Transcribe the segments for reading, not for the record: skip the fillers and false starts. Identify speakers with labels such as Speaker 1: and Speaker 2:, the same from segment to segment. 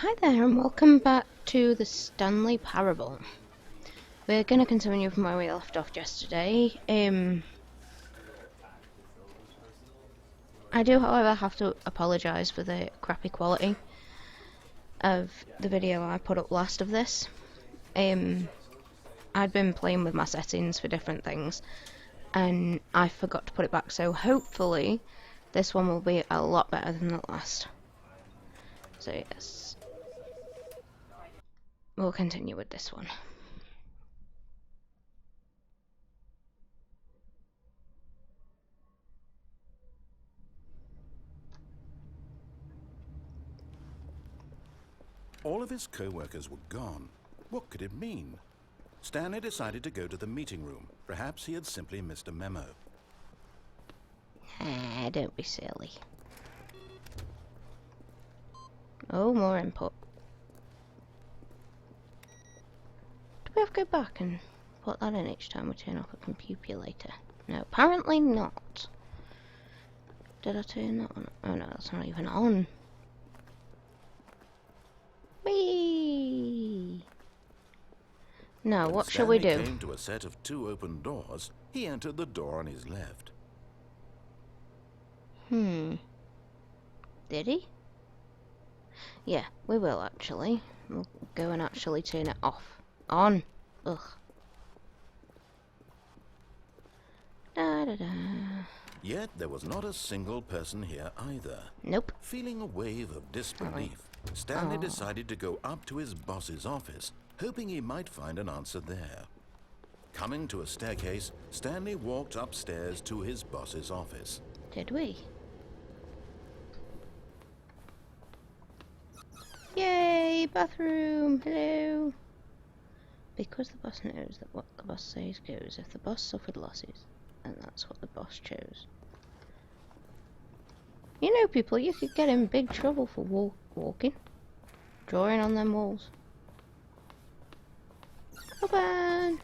Speaker 1: Hi there and welcome back to the Stanley Parable. We're going to continue from where we left off yesterday. I do, however, have to apologise for the crappy quality of the video I put up last of this. I'd been playing with my settings for different things and I forgot to put it back, so hopefully this one will be a lot better than the last. So yes, we'll continue with this one.
Speaker 2: All of his co-workers were gone. What could it mean? Stanley decided to go to the meeting room. Perhaps he had simply missed a memo.
Speaker 1: Don't be silly. Oh, more input. Do we have to go back and put that in each time we turn off a compupulator? No, apparently not. Did I turn that on? Oh no, that's not even on. Whee! Now, what shall we do?
Speaker 2: Stanley came to a set of 2 open doors. He entered the door on his left.
Speaker 1: Did he? Yeah, we will actually. We'll go and actually turn it off. On. Ugh. Da da da.
Speaker 2: Yet there was not a single person here either.
Speaker 1: Nope.
Speaker 2: Feeling a wave of disbelief, Stanley decided to go up to his boss's office, hoping he might find an answer there. Coming to a staircase, Stanley walked upstairs to his boss's office.
Speaker 1: Did we? Yay, bathroom, hello. Because the boss knows that what the boss says goes. If the boss suffered losses, and that's what the boss chose. You know, people, you could get in big trouble for walking, drawing on them walls. Open!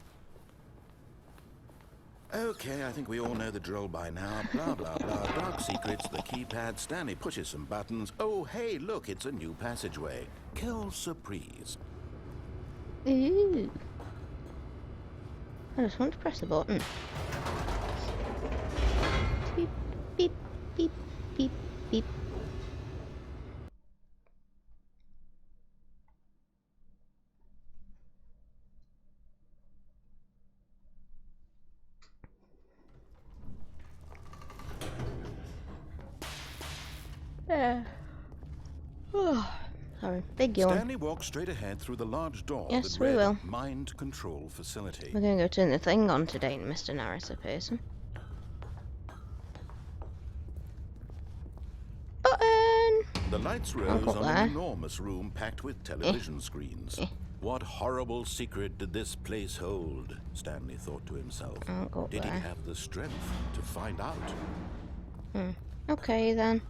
Speaker 2: Okay, I think we all know the drill by now. Blah, blah, blah. Dark secrets, the keypad. Stanley pushes some buttons. Oh, hey, look, it's a new passageway. Quelle surprise.
Speaker 1: Ooh. I just want to press the button. Beep, beep, beep, beep, beep. Oh, sorry, big yawn.
Speaker 2: Stanley walked straight ahead through the large door
Speaker 1: Yes,
Speaker 2: that
Speaker 1: we
Speaker 2: read
Speaker 1: will.
Speaker 2: Mind Control Facility.
Speaker 1: We're going to go turn the thing on today, Mr. Narrator Person. Button!
Speaker 2: The lights rose on an enormous room packed with television screens. What horrible secret did this place hold? Stanley thought to himself. Did he have the strength to find out?
Speaker 1: Okay then.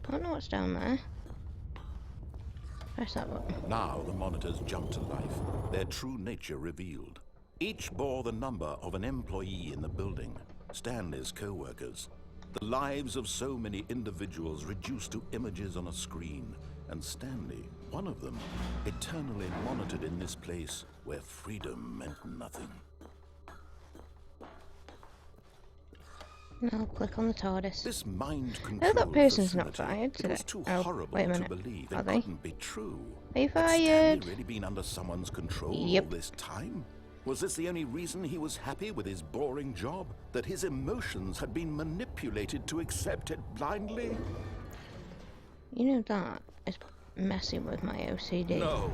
Speaker 1: I don't know what's down there. Press that button.
Speaker 2: Now the monitors jumped to life, their true nature revealed. Each bore the number of an employee in the building, Stanley's co-workers. The lives of so many individuals reduced to images on a screen, and Stanley, one of them, eternally monitored in this place where freedom meant nothing.
Speaker 1: Now click on the TARDIS.
Speaker 2: This mind control
Speaker 1: No, that person's
Speaker 2: facility,
Speaker 1: not fired today.
Speaker 2: It was too horrible
Speaker 1: wait a minute.
Speaker 2: to believe.
Speaker 1: Are
Speaker 2: It
Speaker 1: they?
Speaker 2: couldn't be true.
Speaker 1: They
Speaker 2: Had Stanley
Speaker 1: fired?
Speaker 2: really been under someone's control
Speaker 1: Yep.
Speaker 2: all this time? Was this the only reason he was happy with his boring job? That his emotions had been manipulated to accept it blindly?
Speaker 1: You know that is messing with my OCD.
Speaker 2: No.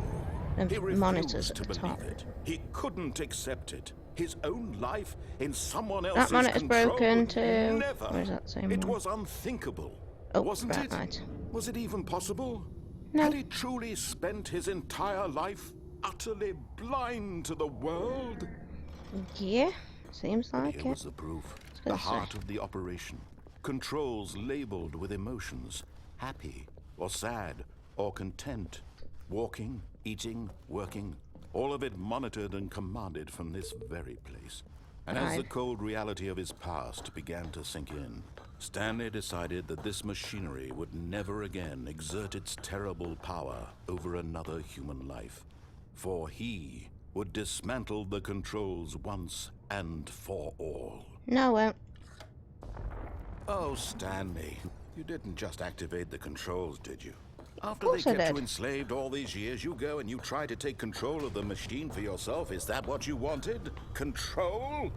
Speaker 1: The
Speaker 2: He
Speaker 1: monitors
Speaker 2: refused
Speaker 1: at
Speaker 2: to
Speaker 1: the
Speaker 2: believe
Speaker 1: top.
Speaker 2: it. He couldn't accept it. His own life in someone
Speaker 1: That
Speaker 2: else's
Speaker 1: monitor's
Speaker 2: control.
Speaker 1: broken too.
Speaker 2: Never.
Speaker 1: Where's that same
Speaker 2: It
Speaker 1: one?
Speaker 2: was unthinkable.
Speaker 1: Oh,
Speaker 2: Wasn't it?
Speaker 1: right.
Speaker 2: Was it even possible?
Speaker 1: No.
Speaker 2: Had he truly spent his entire life utterly blind to the world?
Speaker 1: Yeah, seems like
Speaker 2: Here
Speaker 1: it.
Speaker 2: was the proof.
Speaker 1: was
Speaker 2: The
Speaker 1: gonna say.
Speaker 2: heart of the operation. Controls labeled with emotions. Happy or sad or content. Walking, eating, working. All of it monitored and commanded from this very place. And as the cold reality of his past began to sink in, Stanley decided that this machinery would never again exert its terrible power over another human life, for he would dismantle the controls once and for all.
Speaker 1: No, I won't.
Speaker 2: Oh, Stanley, you didn't just activate the controls, did you? After
Speaker 1: Of
Speaker 2: they
Speaker 1: course I
Speaker 2: kept you
Speaker 1: did.
Speaker 2: enslaved all these years, you go and you try to take control of the machine for yourself? Is that what you wanted? Control?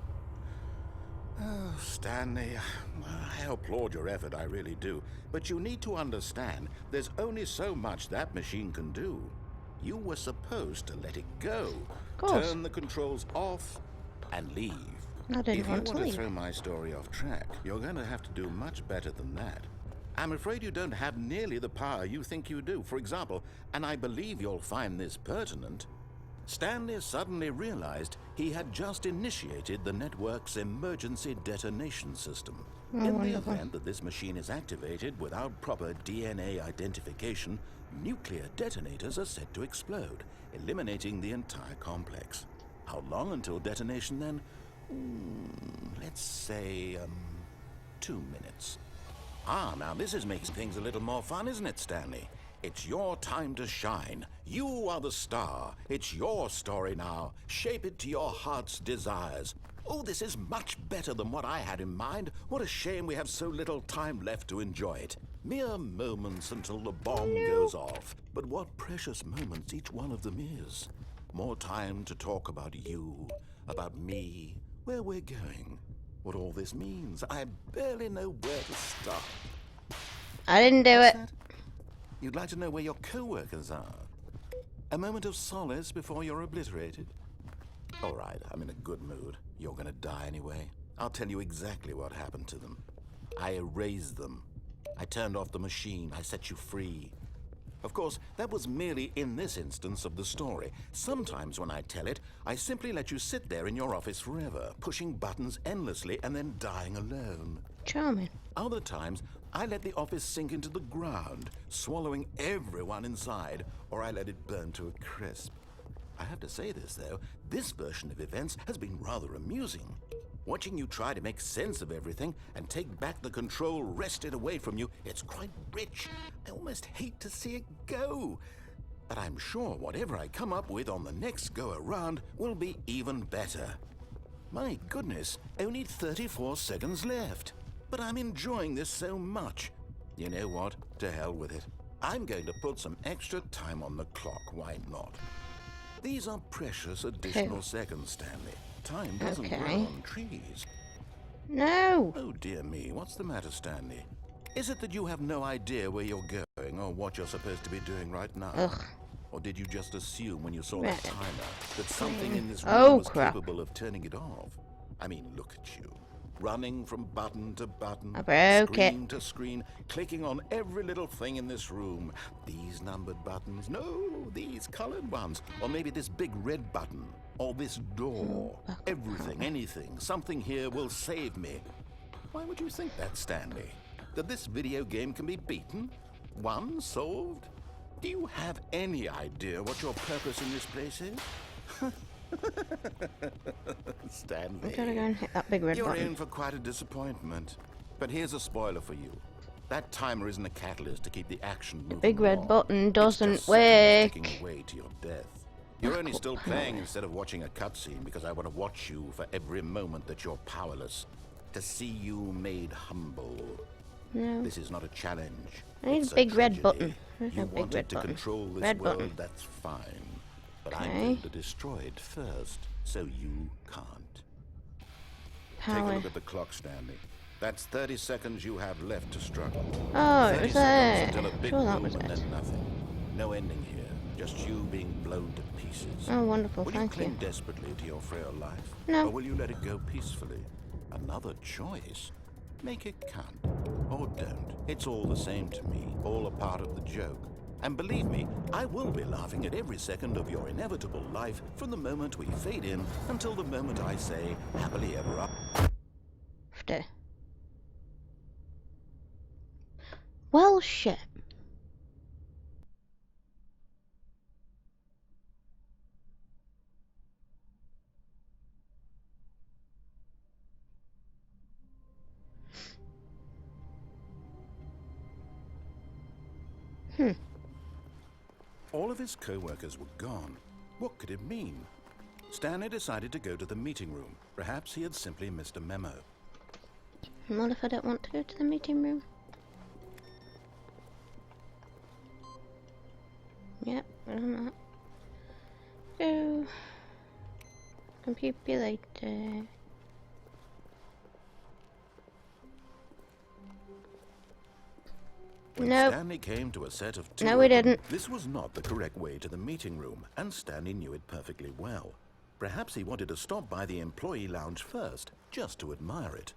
Speaker 2: Oh, Stanley, I applaud your effort, I really do. But you need to understand, there's only so much that machine can do. You were supposed to let it go.
Speaker 1: Of course.
Speaker 2: Turn the controls off and leave.
Speaker 1: I didn't
Speaker 2: If you
Speaker 1: want to
Speaker 2: want to
Speaker 1: leave.
Speaker 2: throw my story off track, you're going to have to do much better than that. I'm afraid you don't have nearly the power you think you do. For example, and I believe you'll find this pertinent, Stanley suddenly realized he had just initiated the network's emergency detonation system.
Speaker 1: Oh,
Speaker 2: In the
Speaker 1: wonderful.
Speaker 2: event that this machine is activated without proper DNA identification, nuclear detonators are set to explode, eliminating the entire complex. How long until detonation then? Let's say, 2 minutes. Ah, now this is making things a little more fun, isn't it, Stanley? It's your time to shine. You are the star. It's your story now. Shape it to your heart's desires. Oh, this is much better than what I had in mind. What a shame we have so little time left to enjoy it. Mere moments until the bomb goes off. But what precious moments each one of them is. More time to talk about you, about me, where we're going, what all this means. I barely know where to start.
Speaker 1: I didn't do
Speaker 2: What's
Speaker 1: it.
Speaker 2: that? You'd like to know where your co-workers are? A moment of solace before you're obliterated? All right, I'm in a good mood. You're gonna die anyway. I'll tell you exactly what happened to them. I erased them. I turned off the machine. I set you free. Of course, that was merely in this instance of the story. Sometimes when I tell it, I simply let you sit there in your office forever, pushing buttons endlessly and then dying alone.
Speaker 1: Charming.
Speaker 2: Other times, I let the office sink into the ground, swallowing everyone inside, or I let it burn to a crisp. I have to say this, though, this version of events has been rather amusing. Watching you try to make sense of everything and take back the control wrested away from you, it's quite rich. I almost hate to see it go. But I'm sure whatever I come up with on the next go-around will be even better. My goodness, only 34 seconds left. But I'm enjoying this so much. You know what? To hell with it. I'm going to put some extra time on the clock. Why not? These are precious additional seconds, Stanley. Time doesn't grow
Speaker 1: Okay.
Speaker 2: on trees.
Speaker 1: No.
Speaker 2: Oh dear me, what's the matter, Stanley? Is it that you have no idea where you're going or what you're supposed to be doing right now?
Speaker 1: Ugh.
Speaker 2: Or did you just assume when you saw
Speaker 1: Right.
Speaker 2: the timer that something in this room
Speaker 1: Oh,
Speaker 2: was
Speaker 1: crap.
Speaker 2: capable of turning it off? I mean, look at you. Running from button to button,
Speaker 1: I broke it.
Speaker 2: screen to screen, clicking on every little thing in this room. These numbered buttons, no, these colored ones. Or maybe this big red button, or this door. Everything, anything, something here will save me. Why would you think that, Stanley? That this video game can be beaten? Won? Solved? Do you have any idea what your purpose in this place is? Stanley.
Speaker 1: I'm gonna go and hit that big red
Speaker 2: You're
Speaker 1: button.
Speaker 2: in for quite a disappointment. But here's a spoiler for you. That timer isn't a catalyst to keep the action moving.
Speaker 1: big red
Speaker 2: along.
Speaker 1: button
Speaker 2: It's
Speaker 1: doesn't
Speaker 2: just seconds ticking
Speaker 1: work.
Speaker 2: away to your death. You're only still playing instead of watching a cutscene because I want to watch you for every moment that you're powerless. To see you made humble.
Speaker 1: No.
Speaker 2: This is not a challenge.
Speaker 1: I need
Speaker 2: It's
Speaker 1: a big red
Speaker 2: tragedy.
Speaker 1: button. There's
Speaker 2: You
Speaker 1: no big
Speaker 2: wanted
Speaker 1: red
Speaker 2: to
Speaker 1: button.
Speaker 2: control this
Speaker 1: Red
Speaker 2: world,
Speaker 1: button.
Speaker 2: that's fine. But I'm
Speaker 1: Okay.
Speaker 2: going to destroy it first, so you can't. Take a
Speaker 1: Power.
Speaker 2: look at the clock, Stanley. That's 30 seconds you have left to struggle.
Speaker 1: Oh, it
Speaker 2: 30
Speaker 1: was
Speaker 2: seconds
Speaker 1: there.
Speaker 2: until a big
Speaker 1: Sure, that
Speaker 2: boom
Speaker 1: was
Speaker 2: and
Speaker 1: it.
Speaker 2: then nothing. No ending here. Just you being blown to pieces.
Speaker 1: Oh, wonderful.
Speaker 2: Will you
Speaker 1: Thank
Speaker 2: cling
Speaker 1: you.
Speaker 2: desperately to your frail life?
Speaker 1: No.
Speaker 2: Or will you let it go peacefully? Another choice. Make it count. Or don't. It's all the same to me. All a part of the joke. And believe me, I will be laughing at every second of your inevitable life from the moment we fade in until the moment I say, happily ever after.
Speaker 1: Well, shit.
Speaker 2: All of his co-workers were gone. What could it mean? Stanley decided to go to the meeting room. Perhaps he had simply missed a memo.
Speaker 1: And what if I don't want to go to the meeting room? Yep, I don't know. Go. Compupulator.
Speaker 2: When
Speaker 1: Nope.
Speaker 2: Stanley came to a set of two
Speaker 1: No, we didn't.
Speaker 2: This was not the correct way to the meeting room, and Stanley knew it perfectly well. Perhaps he wanted to stop by the employee lounge first, just to admire it.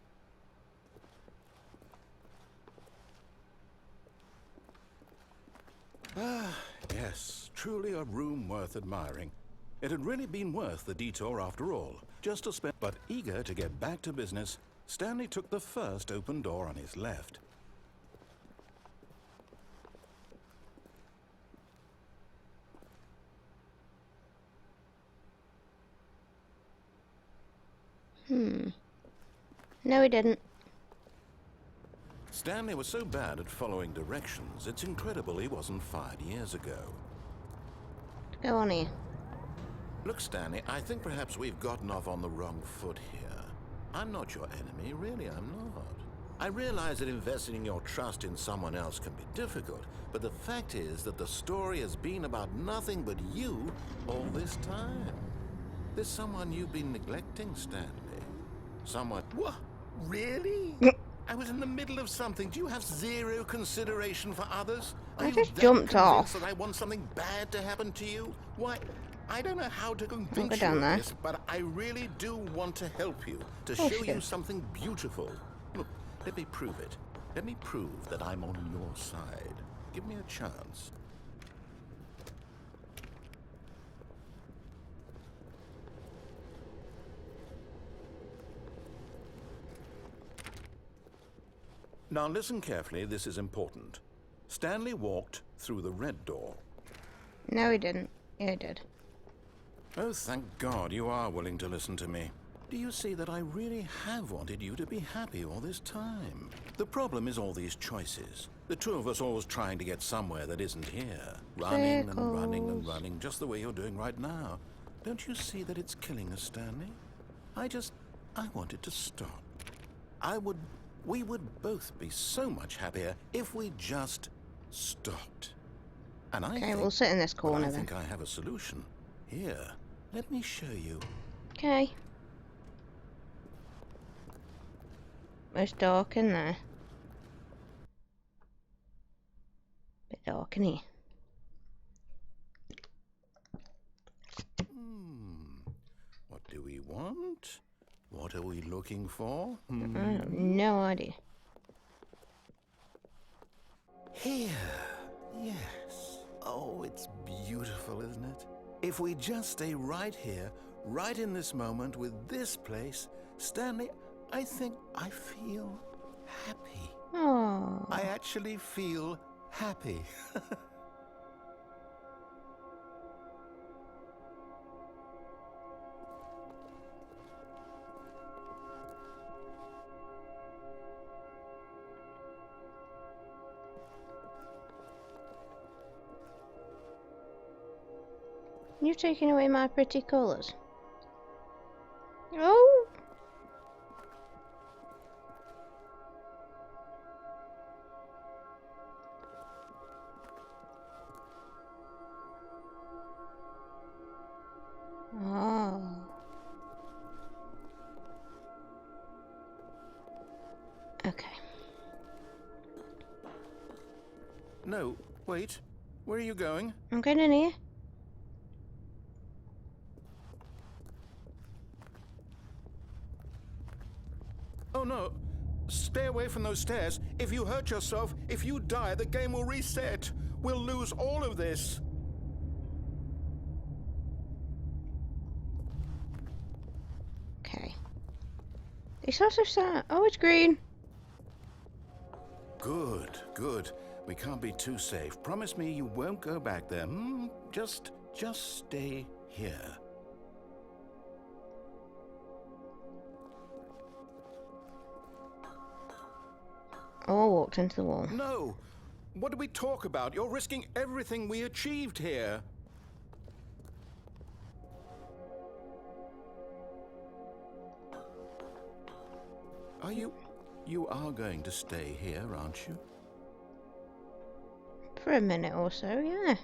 Speaker 2: Ah, yes, truly a room worth admiring. It had really been worth the detour after all, just to spend. But eager to get back to business, Stanley took the first open door on his left.
Speaker 1: No, we didn't.
Speaker 2: Stanley was so bad at following directions, it's incredible he wasn't fired years ago.
Speaker 1: Go on here.
Speaker 2: Look, Stanley, I think perhaps we've gotten off on the wrong foot here. I'm not your enemy, really, I'm not. I realize that investing your trust in someone else can be difficult, but the fact is that the story has been about nothing but you all this time. There's someone you've been neglecting, Stanley. Someone... What? Really? I was in the middle of something. Do you have zero consideration for others?
Speaker 1: I just jumped off.
Speaker 2: That I want something bad to happen to you? Why, I don't know how to convince
Speaker 1: go
Speaker 2: you
Speaker 1: down
Speaker 2: of
Speaker 1: there.
Speaker 2: this, but I really do want to help you, to
Speaker 1: Oh,
Speaker 2: show you
Speaker 1: shit.
Speaker 2: something beautiful. Look, let me prove it. Let me prove that I'm on your side. Give me a chance. Now listen carefully, this is important. Stanley walked through the red door.
Speaker 1: No, we didn't. Yeah, I did.
Speaker 2: Oh, thank God you are willing to listen to me. Do you see that I really have wanted you to be happy all this time? The problem is all these choices. The two of us always trying to get somewhere that isn't here. Running and running and running, just the way you're doing right now. Don't you see that it's killing us, Stanley? I wanted to stop. We would both be so much happier if we just stopped. And
Speaker 1: Okay, we'll sit in this corner
Speaker 2: I
Speaker 1: then.
Speaker 2: think I have a solution. Here, let me show you.
Speaker 1: Okay. It's dark in there. Bit dark in here.
Speaker 2: What do we want? What are we looking for?
Speaker 1: I have no idea.
Speaker 2: Here. Yes. Oh, it's beautiful, isn't it? If we just stay right here, right in this moment with this place, Stanley, I think I feel happy.
Speaker 1: Oh.
Speaker 2: I actually feel happy.
Speaker 1: You're taking away my pretty colours. Oh! Oh. Okay.
Speaker 2: No, wait. Where are you going?
Speaker 1: I'm going in here.
Speaker 2: Oh no. Stay away from those stairs. If you hurt yourself, if you die, the game will reset. We'll lose all of this.
Speaker 1: Okay. It's also sad. Oh, it's green.
Speaker 2: Good, good. We can't be too safe. Promise me you won't go back there. Just stay here.
Speaker 1: Oh, I walked into the wall.
Speaker 2: No! What do we talk about? You're risking everything we achieved here. Are you... You are going to stay here, aren't you?
Speaker 1: For a minute or so, yeah.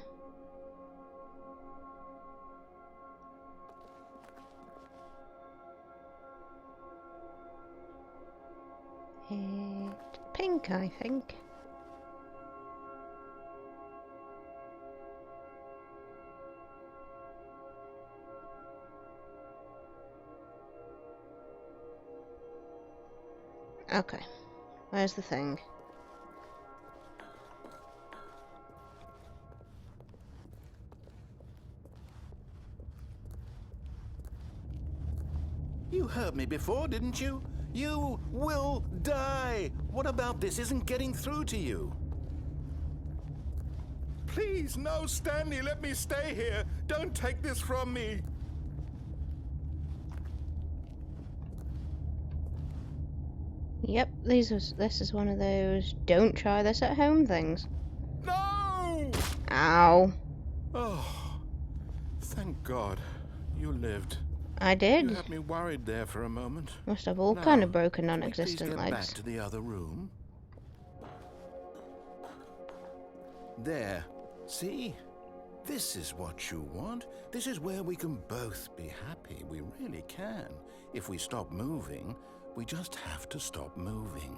Speaker 1: It's pink, I think. Okay, where's the thing?
Speaker 2: You heard me before, didn't you? You will die! What about this isn't getting through to you? Please, no, Stanley, let me stay here. Don't take this from me.
Speaker 1: Yep, this is one of those don't try this at home things.
Speaker 2: No!
Speaker 1: Ow.
Speaker 2: Oh, thank God. You lived.
Speaker 1: I did.
Speaker 2: You had me worried there for a moment.
Speaker 1: Must have all
Speaker 2: Now,
Speaker 1: kind of broken
Speaker 2: can we
Speaker 1: non-existent
Speaker 2: please get
Speaker 1: legs.
Speaker 2: back to the other room? There. See? This is what you want. This is where we can both be happy. We really can. If we stop moving, we just have to stop moving.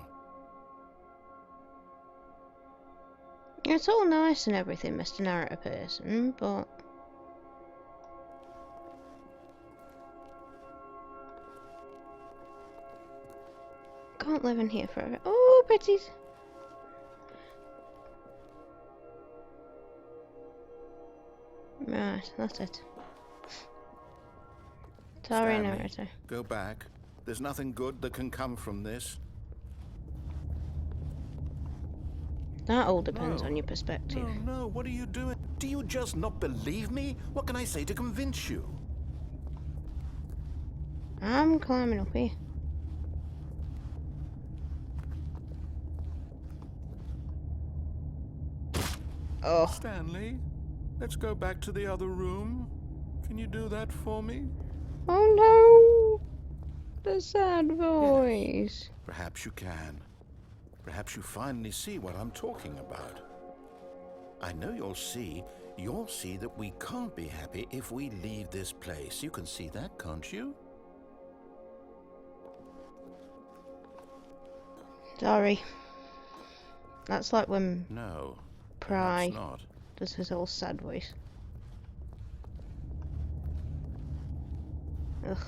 Speaker 1: It's all nice and everything, Mr. Narrator Person, but can't live in here forever. Oh, pretties. Right, that's it. Sorry,
Speaker 2: Stanley,
Speaker 1: narrator.
Speaker 2: go back. There's nothing good that can come from this.
Speaker 1: That all depends
Speaker 2: No.
Speaker 1: on your perspective.
Speaker 2: No, what are you doing? Do you just not believe me? What can I say to convince you?
Speaker 1: I'm climbing up here. Oh,
Speaker 2: Stanley, let's go back to the other room. Can you do that for me?
Speaker 1: oh no! The sad voice.
Speaker 2: Perhaps you can. Perhaps you finally see what I'm talking about. I know you'll see that we can't be happy if we leave this place. You can see that, can't you?
Speaker 1: Sorry. That's like when
Speaker 2: No,
Speaker 1: Pry
Speaker 2: perhaps not.
Speaker 1: does his whole sad voice. Ugh.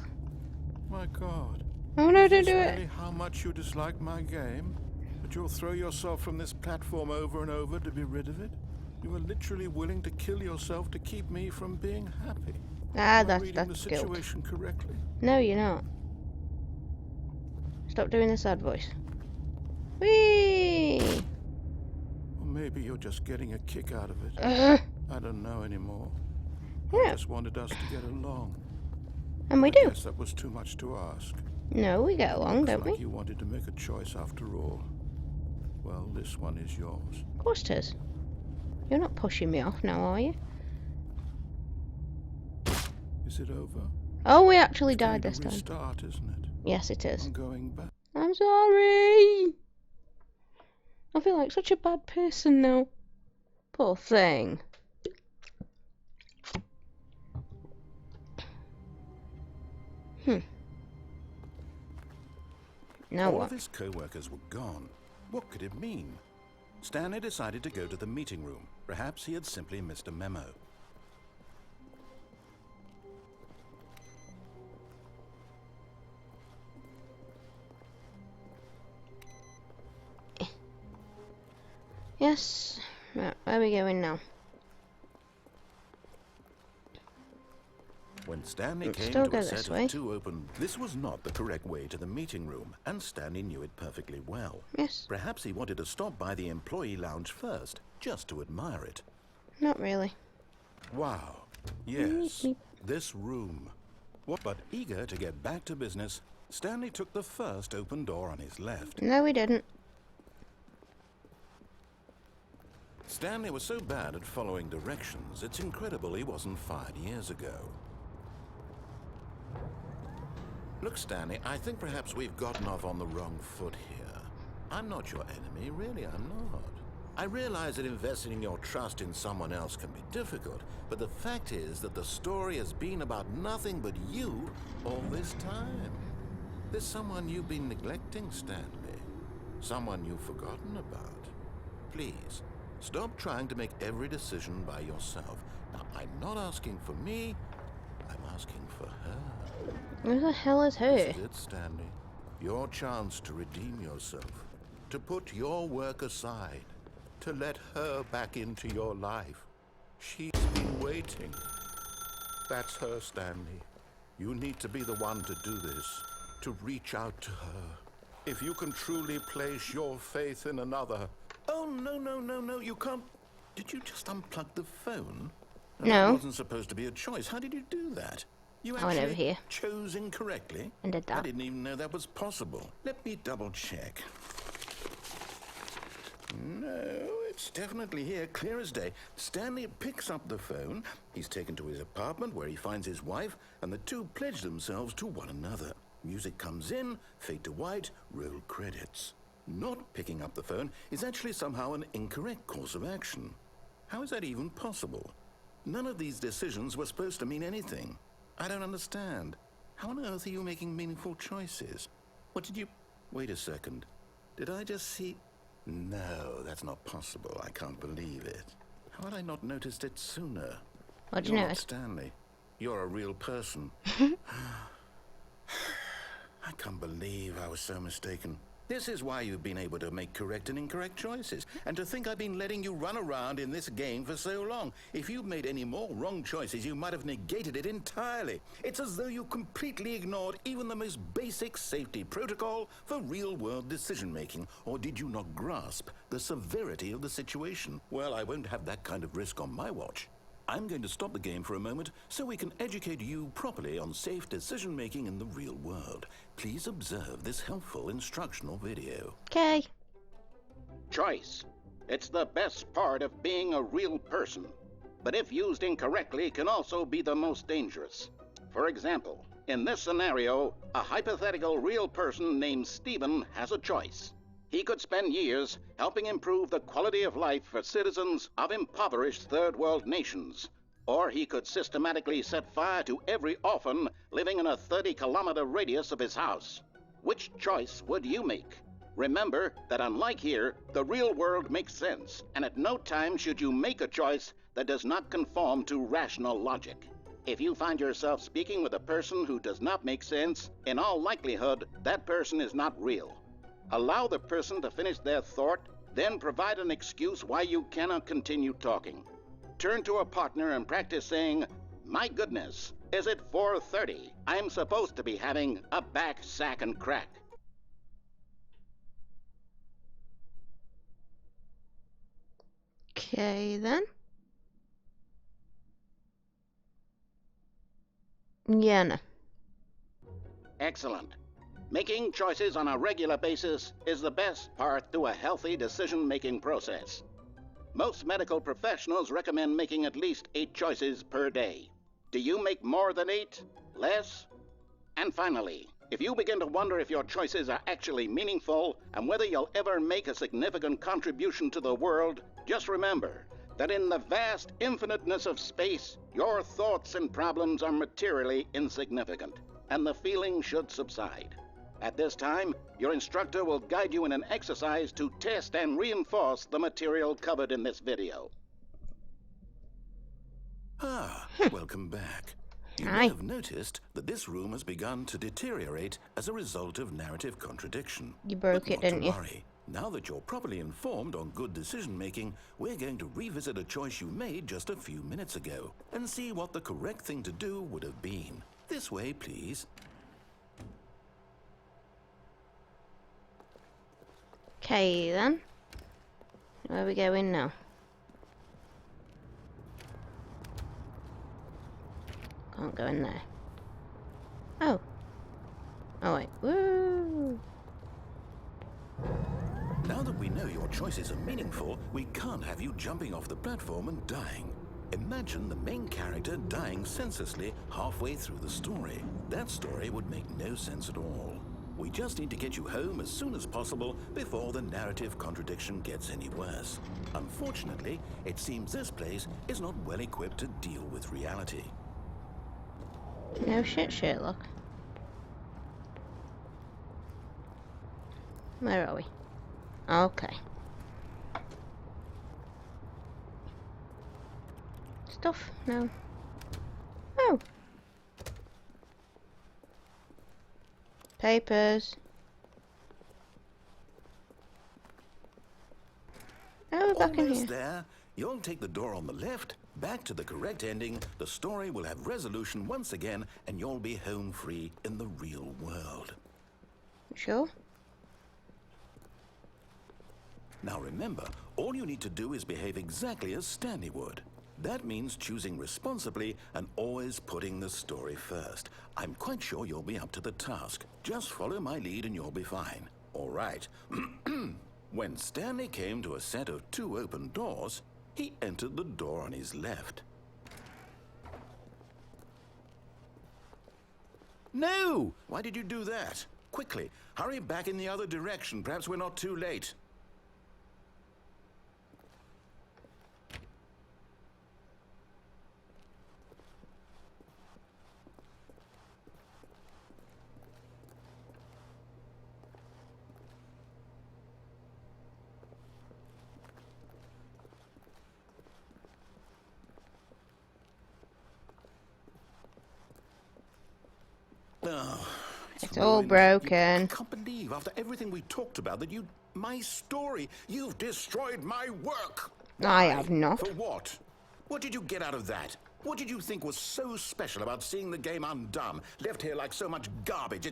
Speaker 2: My God.
Speaker 1: Oh no,
Speaker 2: Is
Speaker 1: don't
Speaker 2: this
Speaker 1: do
Speaker 2: really
Speaker 1: it!
Speaker 2: how much you dislike my game? That you'll throw yourself from this platform over and over to be rid of it? You are literally willing to kill yourself to keep me from being happy.
Speaker 1: Ah,
Speaker 2: Am I reading the
Speaker 1: that's guilt.
Speaker 2: situation correctly?
Speaker 1: No, you're not. Stop doing the sad voice. Whee!
Speaker 2: Or maybe you're just getting a kick out of it. I don't know anymore. I
Speaker 1: Yeah,
Speaker 2: just wanted us to get along.
Speaker 1: and we
Speaker 2: I
Speaker 1: do.
Speaker 2: guess that was too much to ask.
Speaker 1: No, we get along,
Speaker 2: Looks
Speaker 1: don't
Speaker 2: like
Speaker 1: we?
Speaker 2: you wanted to make a choice after all. Well, this one is yours.
Speaker 1: Of course it is. You're not pushing me off now, are you?
Speaker 2: Is it over?
Speaker 1: Oh, we actually
Speaker 2: It's
Speaker 1: died
Speaker 2: going
Speaker 1: this
Speaker 2: to
Speaker 1: time.
Speaker 2: restart, isn't it?
Speaker 1: Yes, it is.
Speaker 2: I'm going back.
Speaker 1: I'm sorry! I feel like such a bad person now. Poor thing. Now
Speaker 2: All
Speaker 1: what?
Speaker 2: of his co-workers were gone. What could it mean? Stanley decided to go to the meeting room. Perhaps he had simply missed a memo.
Speaker 1: Yes. Right, where are we going now?
Speaker 2: When Stanley
Speaker 1: Let's
Speaker 2: came
Speaker 1: still
Speaker 2: to
Speaker 1: go
Speaker 2: a
Speaker 1: this
Speaker 2: set
Speaker 1: way.
Speaker 2: of two open, this was not the correct way to the meeting room, and Stanley knew it perfectly well.
Speaker 1: Yes.
Speaker 2: Perhaps he wanted to stop by the employee lounge first, just to admire it.
Speaker 1: Not really.
Speaker 2: Wow. Yes,
Speaker 1: Meep.
Speaker 2: this room. But eager to get back to business, Stanley took the first open door on his left.
Speaker 1: No, we didn't.
Speaker 2: Stanley was so bad at following directions, it's incredible he wasn't fired years ago. Look, Stanley, I think perhaps we've gotten off on the wrong foot here. I'm not your enemy, really, I'm not. I realize that investing your trust in someone else can be difficult, but the fact is that the story has been about nothing but you all this time. There's someone you've been neglecting, Stanley. Someone you've forgotten about. Please, stop trying to make every decision by yourself. Now, I'm not asking for me, I'm asking for her.
Speaker 1: Who the hell is her?
Speaker 2: This is it, Stanley. Your chance to redeem yourself. To put your work aside. To let her back into your life. She's been waiting. That's her, Stanley. You need to be the one to do this. To reach out to her. If you can truly place your faith in another. Oh, no, you can't. Did you just unplug the phone?
Speaker 1: No.
Speaker 2: That wasn't supposed to be a choice. How did you do that? You
Speaker 1: I went over
Speaker 2: actually
Speaker 1: here.
Speaker 2: chose incorrectly?
Speaker 1: And did that.
Speaker 2: I didn't even know that was possible. Let me double check. No, it's definitely here, clear as day. Stanley picks up the phone. He's taken to his apartment where he finds his wife, and the two pledge themselves to one another. Music comes in, fade to white, roll credits. Not picking up the phone is actually somehow an incorrect course of action. How is that even possible? None of these decisions were supposed to mean anything. I don't understand. How on earth are you making meaningful choices? What did you... Wait a second. Did I just see... No, that's not possible. I can't believe it. How had I not noticed it sooner?
Speaker 1: What did you
Speaker 2: You're not
Speaker 1: notice?
Speaker 2: Stanley. You're a real person. I can't believe I was so mistaken. This is why you've been able to make correct and incorrect choices. And to think I've been letting you run around in this game for so long. If you'd made any more wrong choices, you might have negated it entirely. It's as though you completely ignored even the most basic safety protocol for real-world decision-making. Or did you not grasp the severity of the situation? Well, I won't have that kind of risk on my watch. I'm going to stop the game for a moment so we can educate you properly on safe decision-making in the real world. Please observe this helpful instructional video.
Speaker 1: Okay.
Speaker 3: Choice. It's the best part of being a real person, but if used incorrectly can also be the most dangerous. For example, in this scenario, a hypothetical real person named Stephen has a choice. He could spend years helping improve the quality of life for citizens of impoverished third world nations. Or he could systematically set fire to every orphan living in a 30-kilometer radius of his house. Which choice would you make? Remember that unlike here, the real world makes sense, and at no time should you make a choice that does not conform to rational logic. If you find yourself speaking with a person who does not make sense, in all likelihood, that person is not real. Allow the person to finish their thought, then provide an excuse why you cannot continue talking. Turn to a partner and practice saying, "My goodness, is it 4:30? I'm supposed to be having a back, sack, and crack."
Speaker 1: Okay, then. Yeah, no.
Speaker 3: Excellent. Making choices on a regular basis is the best part to a healthy decision-making process. Most medical professionals recommend making at least 8 choices per day. Do you make more than 8? Less? And finally, if you begin to wonder if your choices are actually meaningful and whether you'll ever make a significant contribution to the world, just remember that in the vast infiniteness of space, your thoughts and problems are materially insignificant, and the feeling should subside. At this time, your instructor will guide you in an exercise to test and reinforce the material covered in this video.
Speaker 2: Ah, welcome back. You
Speaker 1: Hi.
Speaker 2: may have noticed that this room has begun to deteriorate as a result of narrative contradiction.
Speaker 1: You broke
Speaker 2: But
Speaker 1: it,
Speaker 2: not
Speaker 1: didn't
Speaker 2: to
Speaker 1: you?
Speaker 2: worry. Now that you're properly informed on good decision-making, we're going to revisit a choice you made just a few minutes ago and see what the correct thing to do would have been. This way, please.
Speaker 1: Okay, then. Where are we going now? Can't go in there. Oh. Oh, wait. Woo!
Speaker 2: Now that we know your choices are meaningful, we can't have you jumping off the platform and dying. Imagine the main character dying senselessly halfway through the story. That story would make no sense at all. We just need to get you home as soon as possible before the narrative contradiction gets any worse. Unfortunately, it seems this place is not well equipped to deal with reality.
Speaker 1: No shit, Sherlock. Where are we? Okay. Stuff? No. Oh. Papers. Oh, we're back in here.
Speaker 2: There. You'll take the door on the left, back to the correct ending, the story will have resolution once again, and you'll be home free in the real world.
Speaker 1: Sure?
Speaker 2: Now remember, all you need to do is behave exactly as Stanley would. That means choosing responsibly and always putting the story first. I'm quite sure you'll be up to the task. Just follow my lead and you'll be fine. All right. When Stanley came to a set of 2 open doors, he entered the door on his left. No! Why did you do that? Quickly, hurry back in the other direction. Perhaps we're not too late. Oh,
Speaker 1: It's all
Speaker 2: ruined.
Speaker 1: broken.
Speaker 2: I can't believe, after everything we talked about, that you... My story! You've destroyed my work!
Speaker 1: I
Speaker 2: Why?
Speaker 1: have not.
Speaker 2: For what? What did you get out of that? What did you think was so special about seeing the game undone, left here like so much garbage?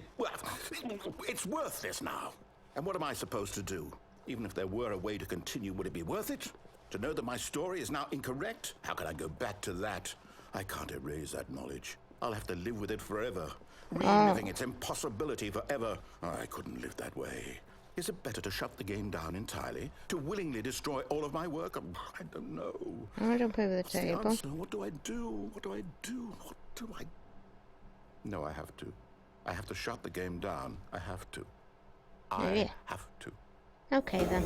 Speaker 2: It's worthless now. And what am I supposed to do? Even if there were a way to continue, would it be worth it? To know that my story is now incorrect? How can I go back to that? I can't erase that knowledge. I'll have to live with it forever. Reliving its impossibility forever. I couldn't live that way. Is it better to shut the game down entirely? To willingly destroy all of my work? I don't know.
Speaker 1: I'm gonna jump over the
Speaker 2: What's the
Speaker 1: table.
Speaker 2: answer? What do I do? What do I do? What do I... No, I have to. I have to shut the game down. I have to. I have to.
Speaker 1: Okay then.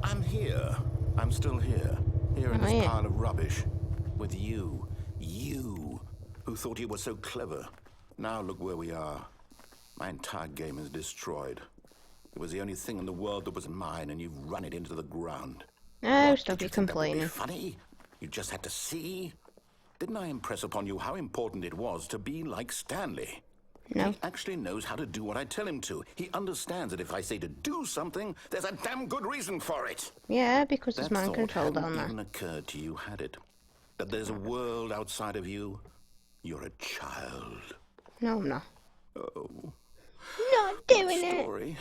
Speaker 2: I'm here. I'm still here. Here in this pile of rubbish. With you. You. Who thought you were so clever. Now look where we are. My entire game is destroyed. It was the only thing in the world that was mine, and you've run it into the ground.
Speaker 1: Oh,
Speaker 2: What,
Speaker 1: stop
Speaker 2: did
Speaker 1: you
Speaker 2: you think that would be
Speaker 1: complaining.
Speaker 2: funny? You just had to see? Didn't I impress upon you how important it was to be like Stanley?
Speaker 1: No.
Speaker 2: He actually knows how to do what I tell him to. He understands that if I say to do something, there's a damn good reason for it.
Speaker 1: Yeah, because there's
Speaker 2: That
Speaker 1: mind
Speaker 2: thought
Speaker 1: control down
Speaker 2: hadn't
Speaker 1: there.
Speaker 2: even occurred to you, had it? That there's a world outside of you? You're a child.
Speaker 1: No, I'm not.
Speaker 2: Oh,
Speaker 1: Not doing it.
Speaker 2: story.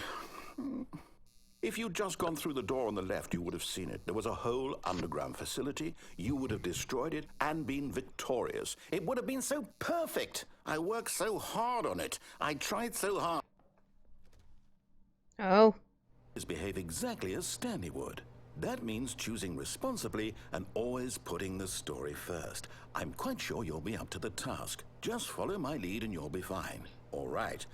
Speaker 2: If you'd just gone through the door on the left, you would have seen it. There was a whole underground facility. You would have destroyed it and been victorious. It would have been so perfect. I worked so hard on it. I tried so hard.
Speaker 1: Oh.
Speaker 2: Behave exactly as Stanley would. That means choosing responsibly and always putting the story first. I'm quite sure you'll be up to the task. Just follow my lead and you'll be fine. All right.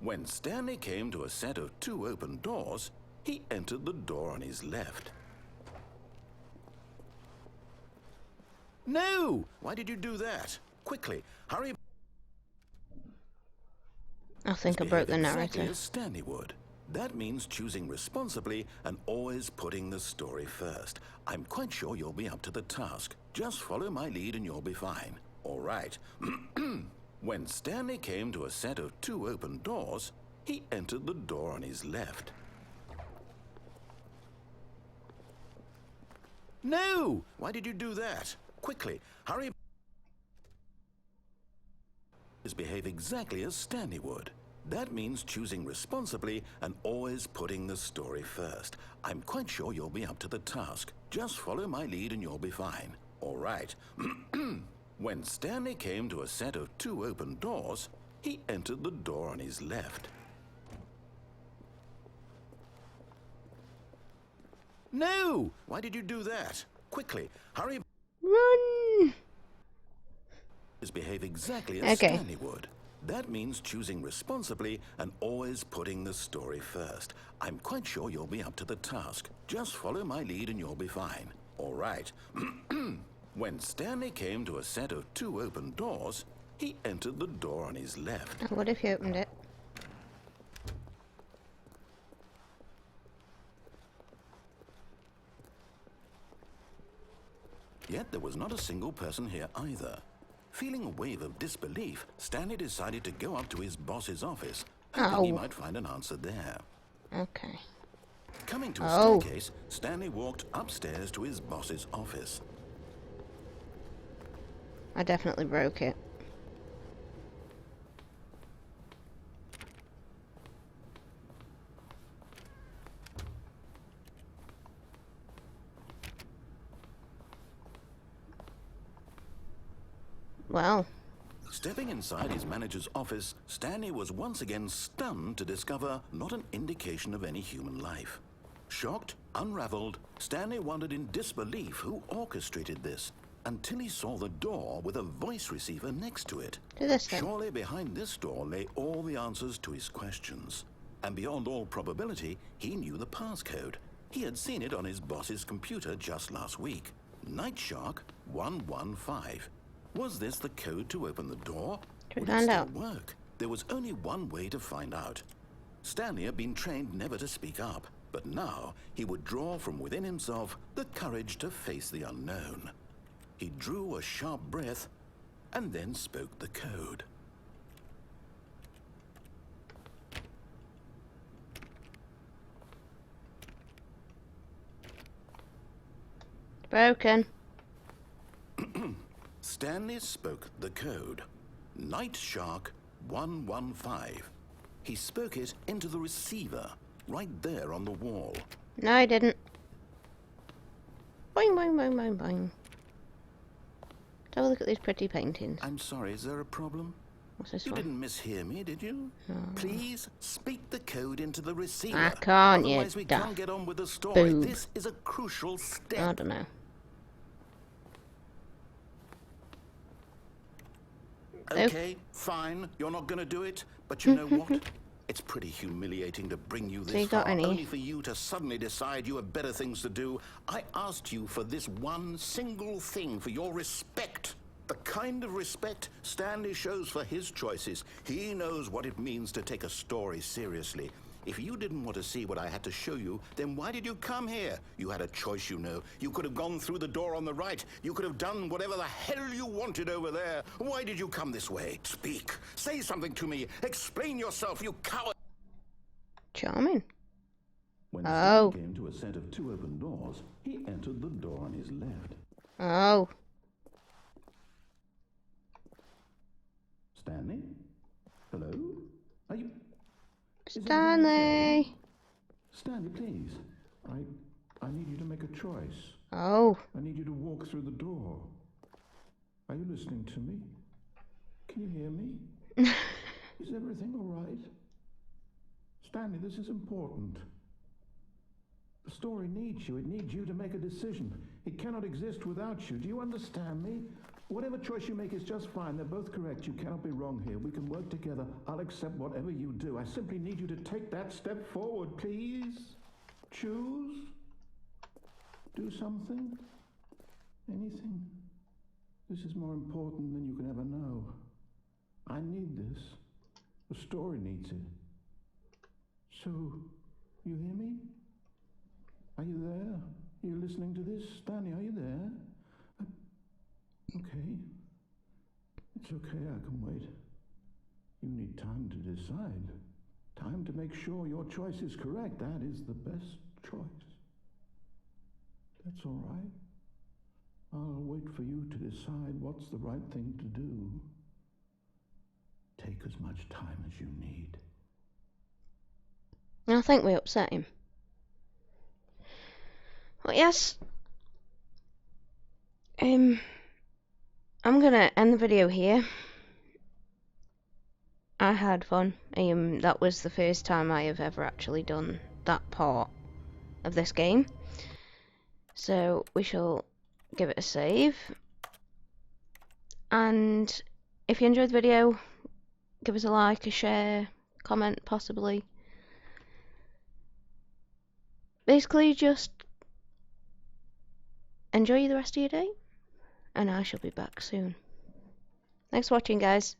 Speaker 2: When Stanley came to a set of 2 open doors, he entered the door on his left. No! Why did you do that? Quickly, hurry.
Speaker 1: I think I broke the
Speaker 2: Exactly
Speaker 1: narrative.
Speaker 2: as Stanley would. That means choosing responsibly and always putting the story first. I'm quite sure you'll be up to the task. Just follow my lead and you'll be fine. All right. When Stanley came to a set of 2 open doors, he entered the door on his left. No! Why did you do that? Quickly, hurry. Behave exactly as Stanley would. That means choosing responsibly and always putting the story first. I'm quite sure you'll be up to the task. Just follow my lead and you'll be fine. All right. When Stanley came to a set of 2 open doors, he entered the door on his left. No! Why did you do that? Quickly, hurry.
Speaker 1: Run!
Speaker 2: Behave exactly as
Speaker 1: Okay.
Speaker 2: Stanley would. That means choosing responsibly and always putting the story first. I'm quite sure you'll be up to the task. Just follow my lead and you'll be fine. All right. When Stanley came to a set of 2 open doors, he entered the door on his left.
Speaker 1: What if you opened it?
Speaker 2: Yet there was not a single person here either. Feeling a wave of disbelief, Stanley decided to go up to his boss's office, hoping he might find an answer there.
Speaker 1: Okay.
Speaker 2: Coming to a staircase, Stanley walked upstairs to his boss's office.
Speaker 1: I definitely broke it. Well.
Speaker 2: Stepping inside his manager's office, Stanley was once again stunned to discover not an indication of any human life. Shocked, unraveled, Stanley wondered in disbelief who orchestrated this, until he saw the door with a voice receiver next to it.
Speaker 1: Do this then.
Speaker 2: Surely behind this door lay all the answers to his questions. And beyond all probability, he knew the passcode. He had seen it on his boss's computer just last week. Night Shark 115. Was this the code to open the door?
Speaker 1: To
Speaker 2: Would
Speaker 1: find
Speaker 2: it still
Speaker 1: out.
Speaker 2: work? There was only one way to find out. Stanley had been trained never to speak up, but now he would draw from within himself the courage to face the unknown. He drew a sharp breath and then spoke the code.
Speaker 1: Broken.
Speaker 2: Stanley spoke the code. Night Shark 115. He spoke it into the receiver, right there on the wall.
Speaker 1: No, I didn't. Boing, boing, boing, boing, boing. Let's have a look at these pretty paintings.
Speaker 2: I'm sorry, is there a problem?
Speaker 1: What's this
Speaker 2: You
Speaker 1: one?
Speaker 2: didn't mishear me, did you?
Speaker 1: No.
Speaker 2: Please speak the code into the receiver.
Speaker 1: I can't, you
Speaker 2: Otherwise we
Speaker 1: daft
Speaker 2: can't get on with the story.
Speaker 1: boob.
Speaker 2: This is a crucial
Speaker 1: I
Speaker 2: step.
Speaker 1: don't know.
Speaker 2: Okay, fine. You're not gonna do it, but you know what? It's pretty humiliating to bring you
Speaker 1: So
Speaker 2: this
Speaker 1: you got
Speaker 2: far,
Speaker 1: any?
Speaker 2: only for you to suddenly decide you have better things to do. I asked you for this one single thing, for your respect. The kind of respect Stanley shows for his choices. He knows what it means to take a story seriously. If you didn't want to see what I had to show you, then why did you come here? You had a choice, you know. You could have gone through the door on the right. You could have done whatever the hell you wanted over there. Why did you come this way? Speak. Say something to me. Explain yourself, you coward.
Speaker 1: Charming.
Speaker 2: When
Speaker 1: Oh.
Speaker 2: Stanley came to a set of 2 open doors, he entered the door on his left.
Speaker 1: Oh.
Speaker 2: Stanley? Hello? Are you...
Speaker 1: Stanley.
Speaker 2: Stanley, please. I need you to make a choice.
Speaker 1: Oh.
Speaker 2: I need you to walk through the door. Are you listening to me? Can you hear me? Is everything all right? Stanley, this is important. The story needs you. It needs you to make a decision. It cannot exist without you. Do you understand me? Whatever choice you make is just fine. They're both correct. You cannot be wrong here. We can work together. I'll accept whatever you do. I simply need you to take that step forward, please. Choose. Do something. Anything. This is more important than you can ever know. I need this. The story needs it. So, you hear me? Are you there? Are you listening to this? Stanley, are you there? Okay. It's okay, I can wait. You need time to decide. Time to make sure your choice is correct. That is the best choice. That's all right. I'll wait for you to decide what's the right thing to do. Take as much time as you need.
Speaker 1: And I think we upset him. But yes, I'm gonna end the video here. I had fun. That was the first time I have ever actually done that part of this game. So we shall give it a save. And if you enjoyed the video, give us a like, a share, comment possibly. Basically just enjoy the rest of your day, and I shall be back soon. Thanks for watching, guys.